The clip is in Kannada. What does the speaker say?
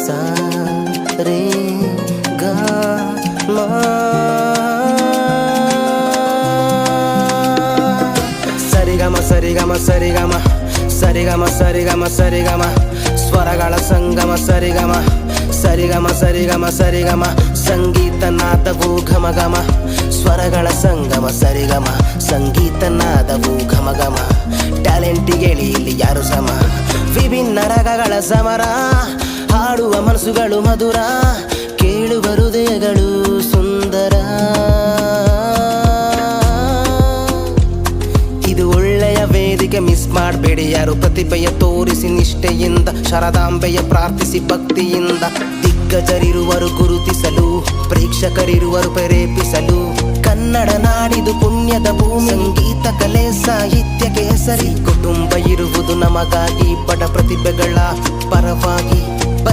ಸಾ ರೇ ಗ ಮ. ಸರಿಗಮ ಸರಿಗಮ ಸರಿಗಮ ಸರಿಗಮ ಸರಿಗಮ ಸರಿಗಮ ಸ್ವರಗಳ ಸಂಗಮ ಸರಿಗಮ ಸರಿಗಮ ಸರಿಗಮ ಸರಿಗಮ ಸಂಗೀತ ನಾದವು ಘಮ ಘಮ ಸ್ವರಗಳ ಸಂಗಮ ಸರಿಗಮ ಸಂಗೀತ ನಾದವು ಘಮ ಘಮ ಟ್ಯಾಲೆಂಟಿಗೆ ಇಲ್ಲಿ ಯಾರು ಸಮ ವಿಭಿನ್ನ ರಾಗಗಳ ಸಮರ ಹಾಡುವ ಮನಸ್ಸುಗಳು ಮಧುರ ಕೇಳುವ ಹೃದಯಗಳು ಸುಂದರ. ಇದು ಒಳ್ಳೆಯ ವೇದಿಕೆ, ಮಿಸ್ ಮಾಡಬೇಡಿ ಯಾರು. ಪ್ರತಿಭೆಯ ತೋರಿಸಿ ನಿಷ್ಠೆಯಿಂದ, ಶಾರದಾಂಬೆಯ ಪ್ರಾರ್ಥಿಸಿ ಭಕ್ತಿಯಿಂದ. ದಿಗ್ಗಜರಿರುವರು ಗುರುತಿಸಲು, ಪ್ರೇಕ್ಷಕರಿರುವರು ಪ್ರೇರೇಪಿಸಲು. ಕನ್ನಡ ನಾಡಿದು ಪುಣ್ಯದ ಭೂಮಿ, ಸಂಗೀತ ಕಲೆ ಸಾಹಿತ್ಯಕ್ಕೆ ಹೆಸರಿ. ಕುಟುಂಬ ಇರುವುದು ನಮಗಾಗಿ, ಬಡ ಪ್ರತಿಭೆಗಳ ಪರವಾಗಿ.